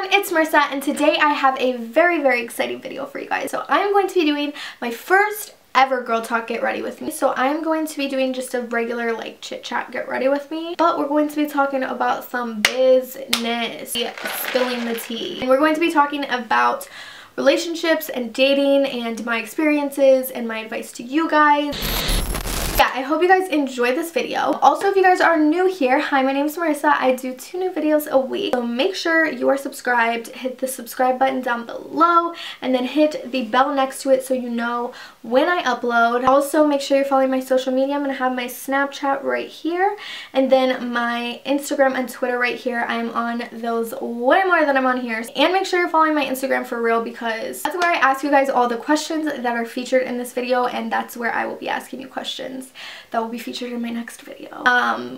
everyone, it's Marissa, and today I have a very exciting video for you guys. So I'm going to be doing my first ever girl talk get ready with me. So I'm going to be doing just a regular like chit chat get ready with me, but we're going to be talking about some business, spilling the tea, and we're going to be talking about relationships and dating and my experiences and my advice to you guys. Yeah, I hope you guys enjoyed this video. Also, if you guys are new here, hi, my name is Marissa. I do 2 new videos a week, so make sure you are subscribed. Hit the subscribe button down below and then hit the bell next to it so you know when I upload. Also, make sure you're following my social media. I'm gonna have my Snapchat right here and then my Instagram and Twitter right here. I'm on those way more than I'm on here. And make sure you're following my Instagram for real, because that's where I ask you guys all the questions that are featured in this video, and that's where I will be asking you questions that will be featured in my next video.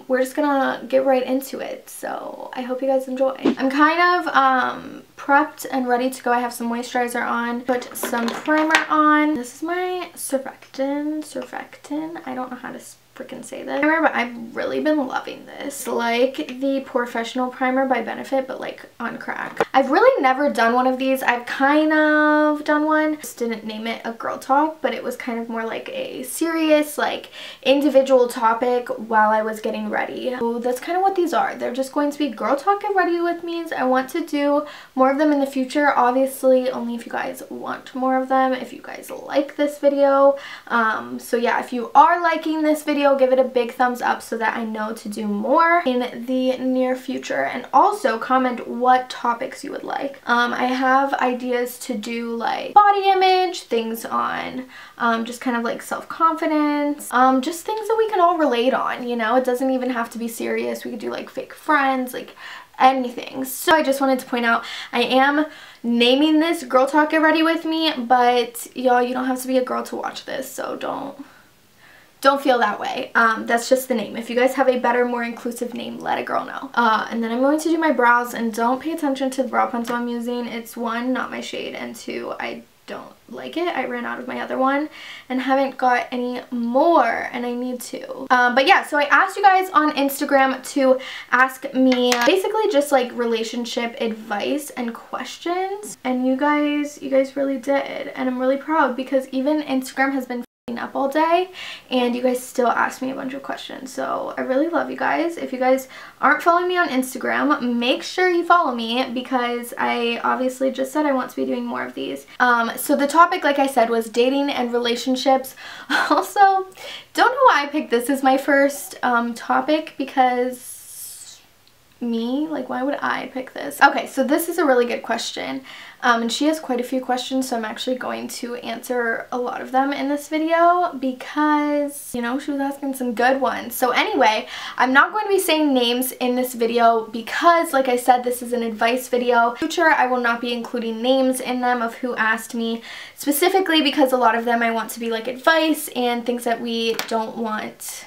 We're just gonna get right into it, so I hope you guys enjoy. I'm kind of prepped and ready to go. I have some moisturizer on, put some primer on. This is my Servectin, I don't know how to freaking say this primer, but I've really been loving this. It's like the Professional Primer by Benefit, but like on crack. I've really never done one of these. I've kind of done one, just didn't name it a girl talk, but it was kind of more like a serious, like individual topic while I was getting ready. So that's kind of what these are. They're just going to be girl talk get ready with me. I want to do more of them in the future, obviously only if you guys want more of them, if you guys like this video. So yeah, if you are liking this video, give it a big thumbs up so that I know to do more in the near future, and also comment what topics you would like. I have ideas to do like body image, things on just kind of like self-confidence, just things that we can all relate on, you know. It doesn't even have to be serious. We could do like fake friends, like anything. So I just wanted to point out, I am naming this Girl Talk Get Ready With Me, but y'all, you don't have to be a girl to watch this, so don't feel that way. That's just the name. If you guys have a better, more inclusive name, let a girl know. And then I'm going to do my brows, and don't pay attention to the brow pencil I'm using. It's 1, not my shade, and 2, I don't like it. I ran out of my other one and haven't got any more, and I need to. But yeah, so I asked you guys on Instagram to ask me basically just like relationship advice and questions, and you guys really did, and I'm really proud, because even Instagram has been up all day and you guys still ask me a bunch of questions. So I really love you guys. If you guys aren't following me on Instagram, make sure you follow me, because I obviously just said I want to be doing more of these. So the topic, like I said, was dating and relationships. Also, don't know why I picked this as my first topic, because why would I pick this? Okay, so this is a really good question, and she has quite a few questions, so I'm actually going to answer a lot of them in this video, because, you know, she was asking some good ones. So anyway, I'm not going to be saying names in this video, because like I said, this is an advice video. In the future, I will not be including names in them of who asked me, specifically because a lot of them I want to be like advice and things that we don't want,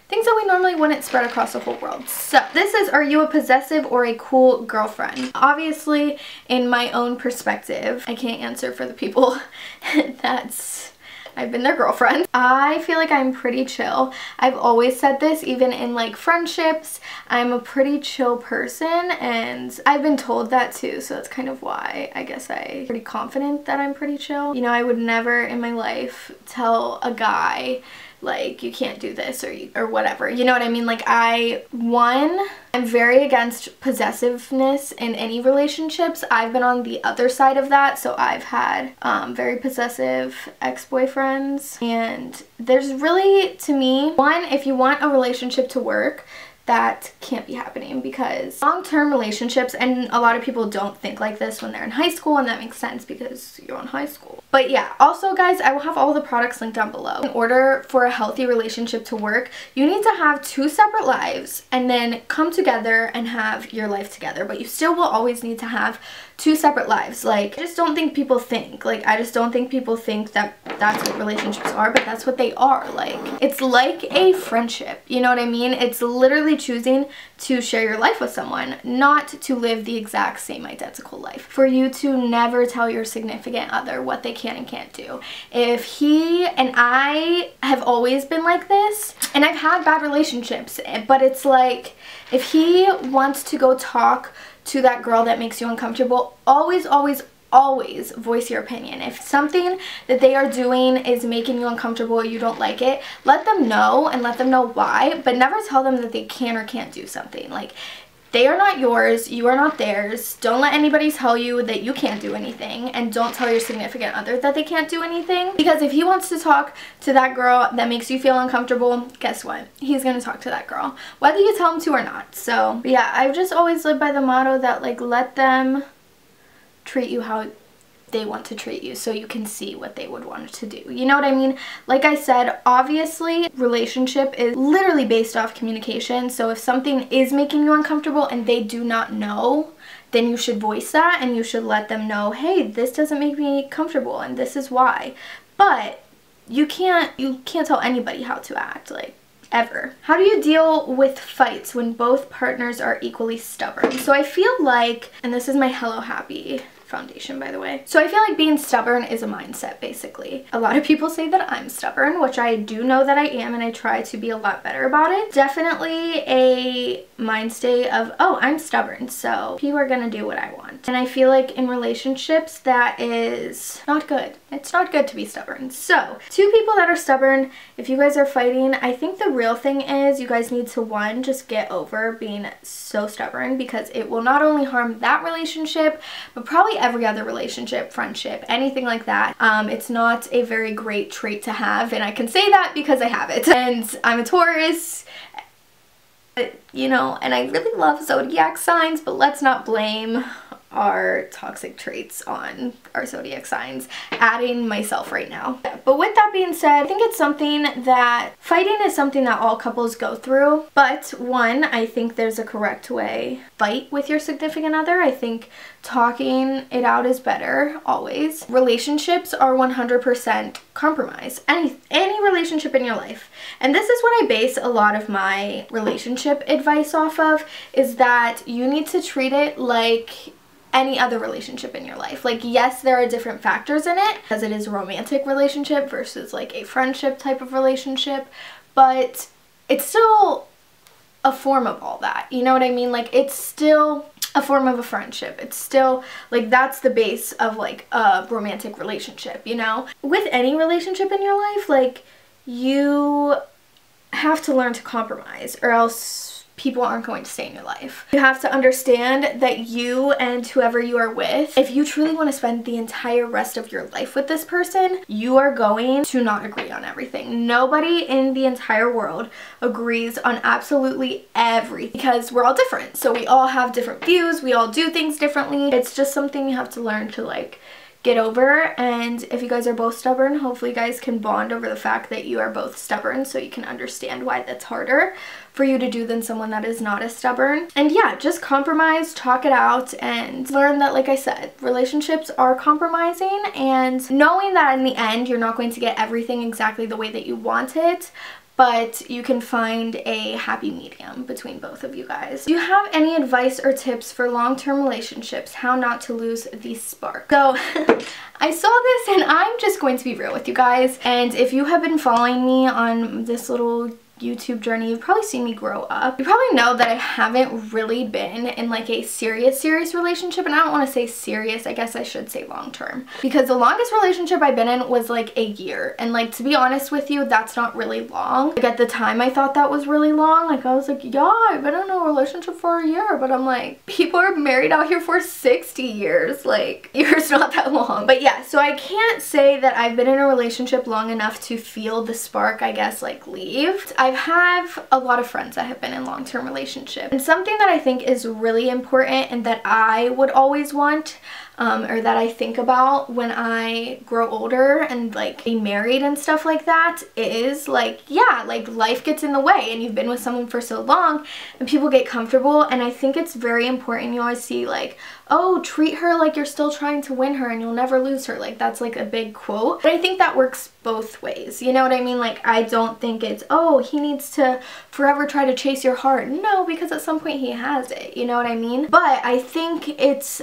things that we normally wouldn't spread across the whole world. So this is, are you a possessive or a cool girlfriend? Obviously, in my own perspective, I can't answer for the people I've been their girlfriend. I feel like I'm pretty chill. I've always said this, even in like friendships. I'm a pretty chill person, and I've been told that too, so that's kind of why I guess I'm pretty confident that I'm pretty chill. You know, I would never in my life tell a guy like, you can't do this or whatever, you know what I mean? Like, I'm very against possessiveness in any relationships. I've been on the other side of that, so I've had very possessive ex-boyfriends, and there's really, to me, one, if you want a relationship to work, that can't be happening, because long-term relationships, and a lot of people don't think like this when they're in high school, and that makes sense because you're in high school. But yeah, also guys, I will have all the products linked down below. In order for a healthy relationship to work, you need to have 2 separate lives and then come together and have your life together, but you still will always need to have 2 separate lives. Like, I just don't think people think, that that's what relationships are, but that's what they are. Like, it's like a friendship, you know what I mean? It's literally choosing to share your life with someone, not to live the exact same identical life. For you to never tell your significant other what they can and can't do. If he and I have always been like this, and I've had bad relationships, but it's like, if he wants to go talk to that girl that makes you uncomfortable, always, always, always voice your opinion. If something that they are doing is making you uncomfortable, you don't like it, let them know and let them know why, but never tell them that they can or can't do something. Like, they are not yours, you are not theirs. Don't let anybody tell you that you can't do anything, and don't tell your significant other that they can't do anything, because if he wants to talk to that girl that makes you feel uncomfortable, guess what? He's gonna talk to that girl, whether you tell him to or not. So yeah, I've just always lived by the motto that, like, let them treat you how they want to treat you so you can see what they would want to do. You know what I mean? Like I said, obviously relationship is literally based off communication, so if something is making you uncomfortable and they do not know, then you should voice that and you should let them know, hey, this doesn't make me comfortable and this is why. But you can't tell anybody how to act, like, ever. How do you deal with fights when both partners are equally stubborn? So I feel like, and this is my Hello Happy foundation, by the way. So I feel like being stubborn is a mindset, basically. A lot of people say that I'm stubborn, which I do know that I am, and I try to be a lot better about it. Definitely a mind state of, oh, I'm stubborn, so people are gonna do what I want. And I feel like in relationships, that is not good. It's not good to be stubborn. So, two people that are stubborn, if you guys are fighting, I think the real thing is you guys need to, one, just get over being so stubborn, because it will not only harm that relationship, but probably every other relationship, friendship, anything like that. It's not a very great trait to have, and I can say that because I have it. And I'm a Taurus, you know, and I really love zodiac signs, but let's not blame our toxic traits on our zodiac signs, adding myself right now. But with that being said, I think it's something that fighting is something that all couples go through. But one, I think there's a correct way. Fight with your significant other. I think talking it out is better, always. Relationships are 100% compromise. Any relationship in your life. And this is what I base a lot of my relationship advice off of, is that you need to treat it like any other relationship in your life. Like, yes, there are different factors in it, because it is a romantic relationship versus like a friendship type of relationship, but it's still a form of all that. You know what I mean? Like, it's still a form of a friendship. It's still, like, that's the base of like a romantic relationship, you know? With any relationship in your life, like, you have to learn to compromise, or else people aren't going to stay in your life. You have to understand that you and whoever you are with, if you truly want to spend the entire rest of your life with this person, you are going to not agree on everything. Nobody in the entire world agrees on absolutely everything, because we're all different. So we all have different views, we all do things differently. It's just something you have to learn to, like, get over. And if you guys are both stubborn, hopefully you guys can bond over the fact that you are both stubborn, so you can understand why that's harder for you to do than someone that is not as stubborn. And yeah, just compromise, talk it out, and learn that, like I said, relationships are compromising, and knowing that in the end you're not going to get everything exactly the way that you want it, but you can find a happy medium between both of you guys. Do you have any advice or tips for long-term relationships? How not to lose the spark? So I saw this, and I'm just going to be real with you guys. And if you have been following me on this little YouTube journey, you've probably seen me grow up. You probably know that I haven't really been in like a serious relationship, and I don't want to say serious, I guess I should say long-term, because the longest relationship I've been in was like a year, and like, to be honest with you, that's not really long. Like, at the time I thought that was really long. Like, I was like, yeah, I've been in a relationship for a year, but I'm like, people are married out here for 60 years. Like, years not that long. But yeah, so I can't say that I've been in a relationship long enough to feel the spark, I guess, like, leave. I have a lot of friends that have been in long-term relationships, and something that I think is really important and that I would always want, or that I think about when I grow older and like be married and stuff like that, is like, yeah, like, life gets in the way and you've been with someone for so long and people get comfortable, and I think it's very important. You always see like, oh, treat her like you're still trying to win her and you'll never lose her. Like, that's like a big quote, but I think that works both ways. You know what I mean? Like, I don't think it's, oh, he needs to forever try to chase your heart. No, because at some point he has it. You know what I mean? But I think it's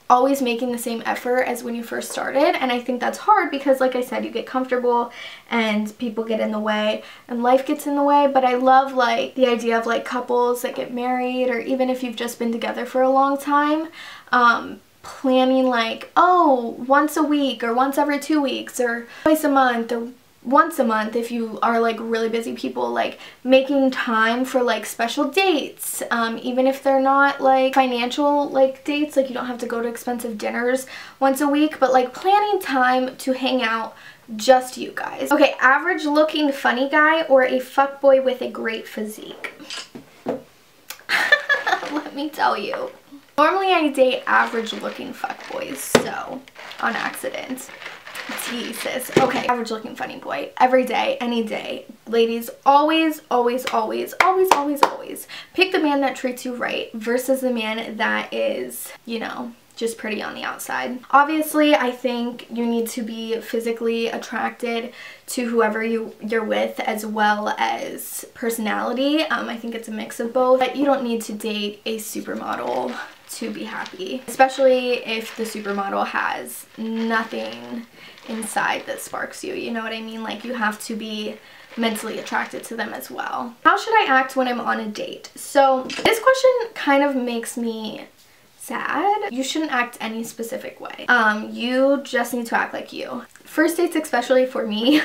always making the same effort as when you first started, and I think that's hard because, like I said, you get comfortable and people get in the way and life gets in the way. But I love like the idea of like couples that get married, or even if you've just been together for a long time, planning like, oh, once a week or once every 2 weeks or twice a month or once a month if you are like really busy people, like making time for like special dates, even if they're not like financial like dates, like you don't have to go to expensive dinners once a week, but like planning time to hang out, just you guys. Okay, average looking funny guy or a fuckboy with a great physique? Let me tell you. Normally I date average looking fuckboys, so on accident. Jesus. Okay, average looking funny boy. Every day, any day. Ladies, always, always, always, always, always, always pick the man that treats you right versus the man that is, you know, just pretty on the outside. Obviously, I think you need to be physically attracted to whoever you're with, as well as personality. I think it's a mix of both, but you don't need to date a supermodel to be happy, especially if the supermodel has nothing inside that sparks you, you know what I mean? Like, you have to be mentally attracted to them as well. How should I act when I'm on a date? So this question kind of makes me sad. You shouldn't act any specific way. You just need to act like you. First dates, especially for me,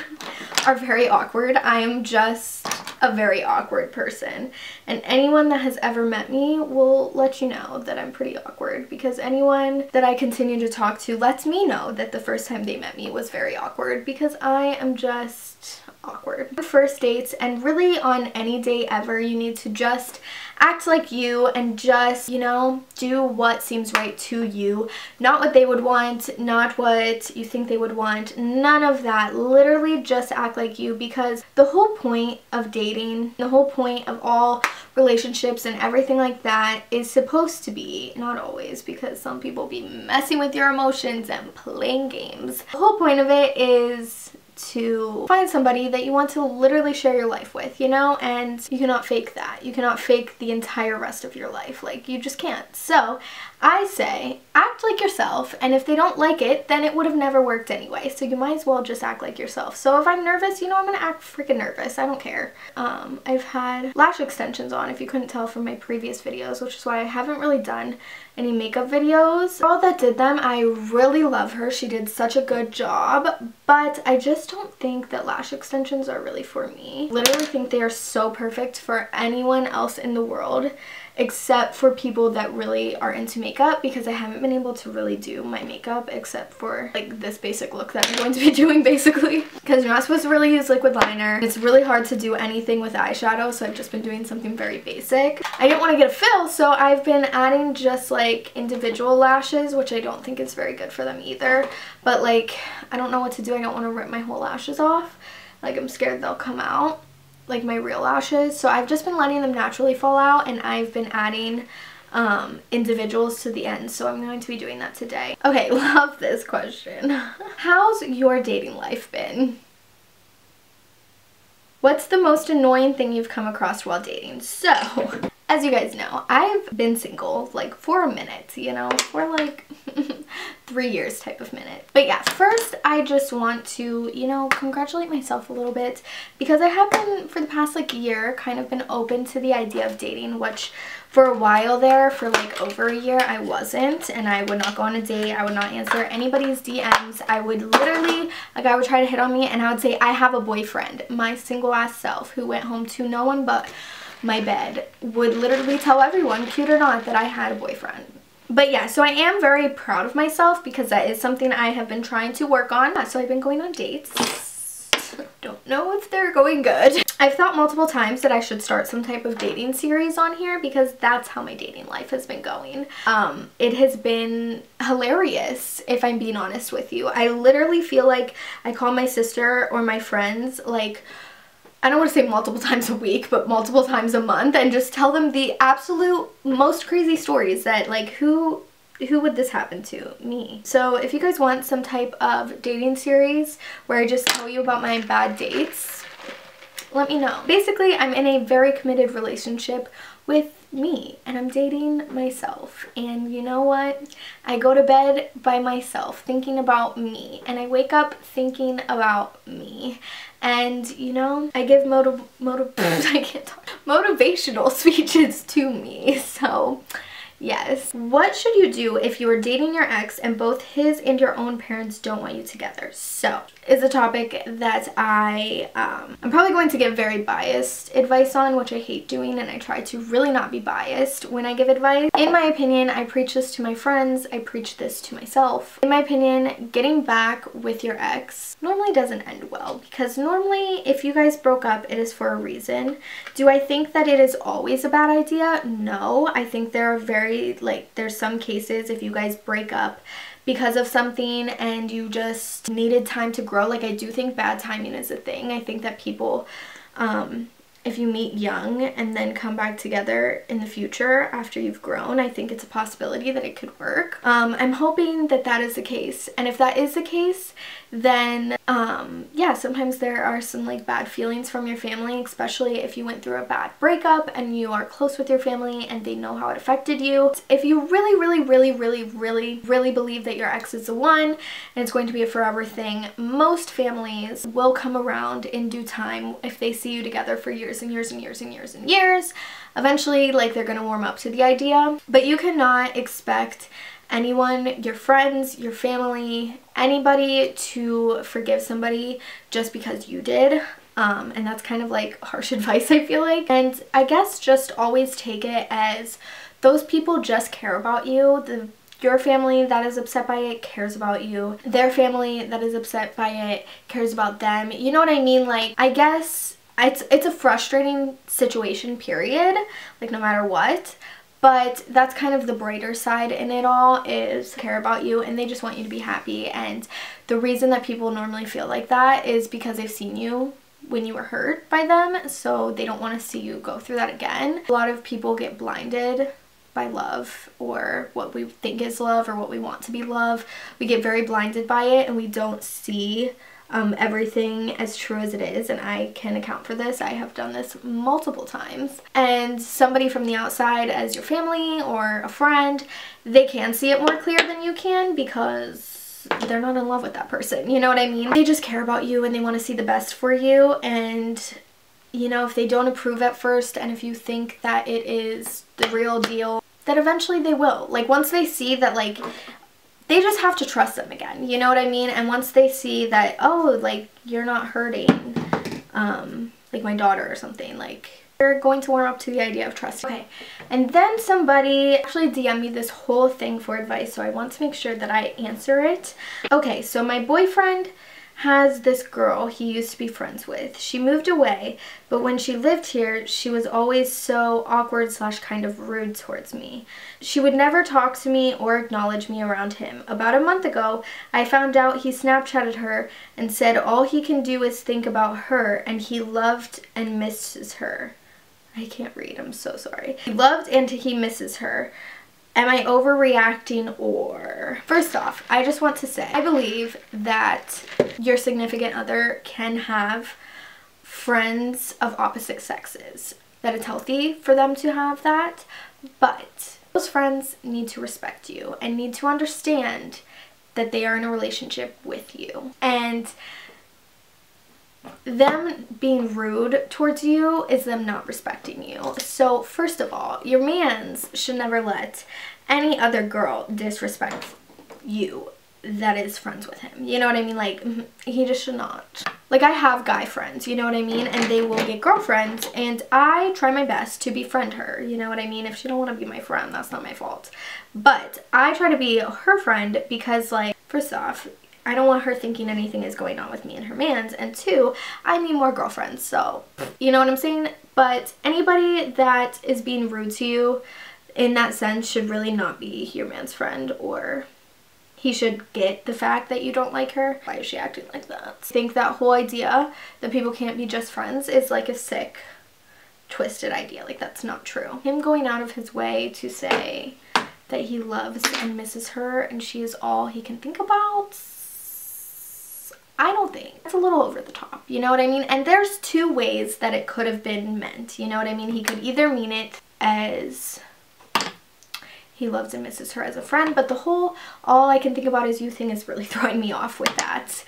are very awkward. I am just a very awkward person, and anyone that has ever met me will let you know that I'm pretty awkward, because anyone that I continue to talk to lets me know that the first time they met me was very awkward, because I am just awkward. For first dates, and really on any date ever, you need to just act like you and just, you know, do what seems right to you. Not what they would want, not what you think they would want, none of that. Literally just act like you, because the whole point of dating, the whole point of all relationships and everything like that is supposed to be, not always, because some people be messing with your emotions and playing games. The whole point of it is to find somebody that you want to literally share your life with, you know, and you cannot fake that. You cannot fake the entire rest of your life. Like, you just can't. So I say act like yourself, and if they don't like it, then it would have never worked anyway, so you might as well just act like yourself. So if I'm nervous, you know, I'm gonna act freaking nervous. I don't care. I've had lash extensions on, if you couldn't tell from my previous videos, which is why I haven't really done any makeup videos. The girl that did them, I really love her. She did such a good job, but I just don't think that lash extensions are really for me. Literally think they are so perfect for anyone else in the world, except for people that really are into makeup, because I haven't been able to really do my makeup except for like this basic look that I'm going to be doing, basically, because you're not supposed to really use liquid liner. It's really hard to do anything with eyeshadow, so I've just been doing something very basic. I didn't want to get a fill, so I've been adding just like individual lashes, which I don't think is very good for them either, but like I don't know what to do. I don't want to rip my whole lashes off. Like, I'm scared they'll come out, like my real lashes, so I've just been letting them naturally fall out, and I've been adding individuals to the end, so I'm going to be doing that today. Okay, love this question. How's your dating life been? What's the most annoying thing you've come across while dating? So, as you guys know, I've been single like for a minute, you know, for like 3 years type of minute. But yeah, first I just want to, you know, congratulate myself a little bit, because I have been, for the past like year, kind of been open to the idea of dating, which for a while there, for like over a year, I wasn't, and I would not go on a date. I would not answer anybody's DMs. I would literally, a guy would try to hit on me, and I would say, I have a boyfriend. My single ass self, who went home to no one but my bed, would literally tell everyone, cute or not, that I had a boyfriend. But yeah, so I am very proud of myself, because that is something I have been trying to work on. So I've been going on dates. Don't know if they're going good. I've thought multiple times that I should start some type of dating series on here, because that's how my dating life has been going. It has been hilarious, if I'm being honest with you. I literally feel like I call my sister or my friends, like, I don't want to say multiple times a week, but multiple times a month, and just tell them the absolute most crazy stories that, like, who would this happen to? Me. So if you guys want some type of dating series where I just tell you about my bad dates, let me know. Basically, I'm in a very committed relationship with me, and I'm dating myself. And you know what? I go to bed by myself thinking about me, and I wake up thinking about me. And you know, I give I can't talk. Motivational speeches to me. So yes. What should you do if you are dating your ex and both his and your own parents don't want you together? So, is a topic that I'm probably going to give very biased advice on, which I hate doing, and I try to really not be biased when I give advice. In my opinion, I preach this to my friends, I preach this to myself. In my opinion, getting back with your ex normally doesn't end well, because normally if you guys broke up, it is for a reason. Do I think that it is always a bad idea? No. I think there are there's some cases if you guys break up because of something and you just needed time to grow. Like, I do think bad timing is a thing. I think that people, if you meet young and then come back together in the future after you've grown, I think it's a possibility that it could work. I'm hoping that that is the case. And if that is the case, then yeah, sometimes there are some like bad feelings from your family, especially if you went through a bad breakup and you are close with your family and they know how it affected you. If you really believe that your ex is the one and it's going to be a forever thing, most families will come around in due time if they see you together for years and years and years and years and years. Eventually, like, they're gonna warm up to the idea, but you cannot expect anyone, your friends, your family, anybody to forgive somebody just because you did. And that's kind of like harsh advice, I feel like. And I guess just always take it as those people just care about you. Your family that is upset by it cares about you. Their family that is upset by it cares about them. You know what I mean? Like, I guess it's a frustrating situation, period, like no matter what. But that's kind of the brighter side in it all, is care about you and they just want you to be happy. And the reason that people normally feel like that is because they've seen you when you were hurt by them, so they don't want to see you go through that again. A lot of people get blinded by love, or what we think is love, or what we want to be love. We get very blinded by it and we don't see everything as true as it is, and I can account for this. I have done this multiple times. And somebody from the outside, as your family or a friend, they can see it more clear than you can because they're not in love with that person. You know what I mean? They just care about you and they want to see the best for you. And you know, if they don't approve at first and if you think that it is the real deal, that eventually they will. Like, once they see that, like, they just have to trust them again, you know what I mean? And once they see that, oh, like, you're not hurting, like my daughter or something, like, they're going to warm up to the idea of trust. Okay, and then somebody actually DM'd me this whole thing for advice, so I want to make sure that I answer it. Okay, so my boyfriend has this girl he used to be friends with. She moved away, but when she lived here, she was always so awkward / kind of rude towards me. She would never talk to me or acknowledge me around him. About a month ago, I found out he Snapchatted her and said all he can do is think about her and he loved and misses her. I can't read, I'm so sorry. He loved and he misses her. Am I overreacting or... First off, I just want to say, I believe that your significant other can have friends of opposite sexes. That it's healthy for them to have that, but those friends need to respect you and need to understand that they are in a relationship with you. And them being rude towards you is them not respecting you. So first of all, your mans should never let any other girl disrespect you that is friends with him. You know what I mean? Like, he just should not. Like, I have guy friends, you know what I mean? And they will get girlfriends and I try my best to befriend her, you know what I mean? If she don't want to be my friend, that's not my fault. But I try to be her friend because, like, first off, I don't want her thinking anything is going on with me and her mans, and two, I need more girlfriends, so you know what I'm saying? But anybody that is being rude to you in that sense should really not be your man's friend, or he should get the fact that you don't like her. Why is she acting like that? I think that whole idea that people can't be just friends is like a sick, twisted idea. Like, that's not true. Him going out of his way to say that he loves and misses her and she is all he can think about, I don't think. It's a little over the top, you know what I mean? And there's two ways that it could have been meant, you know what I mean? He could either mean it as he loves and misses her as a friend. But the whole all I can think about is you thing is really throwing me off with that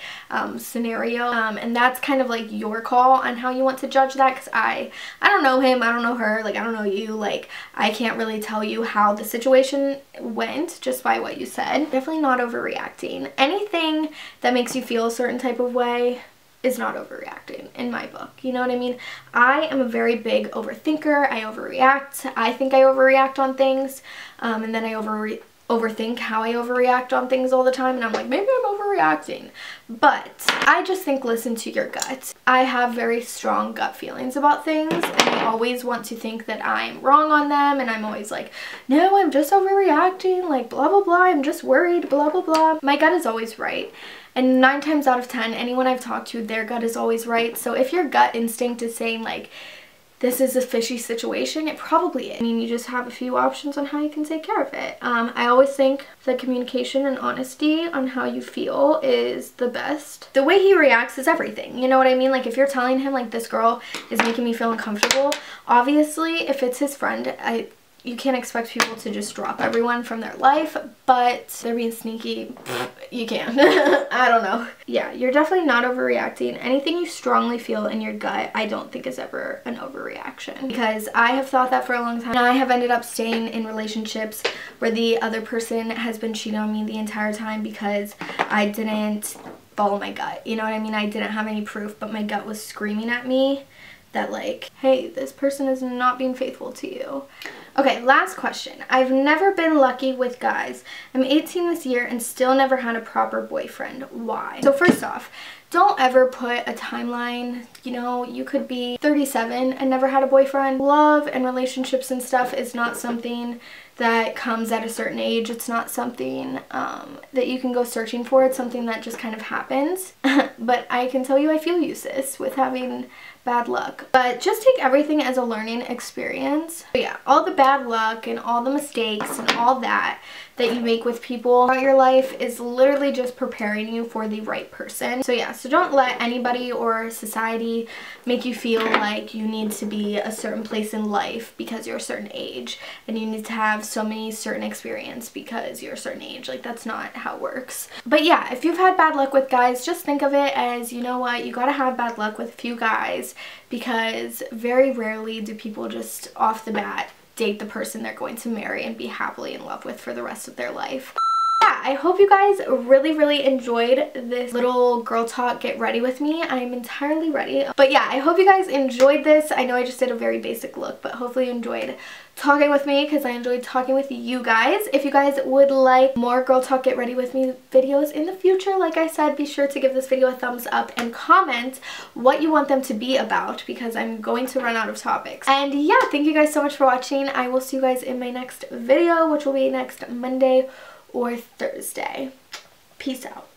scenario. And that's kind of like your call on how you want to judge that, because I don't know him, I don't know her, like I don't know you, like I can't really tell you how the situation went just by what you said. Definitely not overreacting. Anything that makes you feel a certain type of way is not overreacting in my book, you know what I mean? I am a very big overthinker. I overreact. I think I overreact on things, and then I overthink how I overreact on things all the time, and I'm like, maybe I'm overreacting. But I just think listen to your gut. I have very strong gut feelings about things, and I always want to think that I'm wrong on them, and I'm always like, no, I'm just overreacting, like blah blah blah, I'm just worried, blah blah blah. My gut is always right. And 9 times out of 10, anyone I've talked to, their gut is always right. So if your gut instinct is saying like, this is a fishy situation, it probably is. I mean, you just have a few options on how you can take care of it. I always think that communication and honesty on how you feel is the best. The way he reacts is everything, you know what I mean? Like if you're telling him like, this girl is making me feel uncomfortable, obviously if it's his friend, you can't expect people to just drop everyone from their life, but they're being sneaky, you can. I don't know. Yeah, you're definitely not overreacting. Anything you strongly feel in your gut, I don't think is ever an overreaction, because I have thought that for a long time, and I have ended up staying in relationships where the other person has been cheating on me the entire time because I didn't follow my gut, you know what I mean? I didn't have any proof, but my gut was screaming at me that like, hey, this person is not being faithful to you. Okay, last question. I've never been lucky with guys. I'm 18 this year and still never had a proper boyfriend. Why? So first off, don't ever put a timeline. You know, you could be 37 and never had a boyfriend. Love and relationships and stuff is not something that comes at a certain age. It's not something that you can go searching for. It's something that just kind of happens. But I can tell you I feel you, sis, with having bad luck. But just take everything as a learning experience. But yeah, all the bad luck and all the mistakes and all that you make with people throughout your life is literally just preparing you for the right person. So yeah, so don't let anybody or society make you feel like you need to be a certain place in life because you're a certain age, and you need to have so many certain experience because you're a certain age. Like, that's not how it works. But yeah, if you've had bad luck with guys, just think of it as, you know what, you gotta have bad luck with a few guys, because very rarely do people just off the bat date the person they're going to marry and be happily in love with for the rest of their life. Yeah, I hope you guys really enjoyed this little girl talk get ready with me. I'm entirely ready. But yeah, I hope you guys enjoyed this. I know I just did a very basic look, but hopefully you enjoyed talking with me, because I enjoyed talking with you guys. If you guys would like more girl talk get ready with me videos in the future, like I said, be sure to give this video a thumbs up and comment what you want them to be about, because I'm going to run out of topics. And yeah, thank you guys so much for watching. I will see you guys in my next video, which will be next Monday or Thursday. Peace out.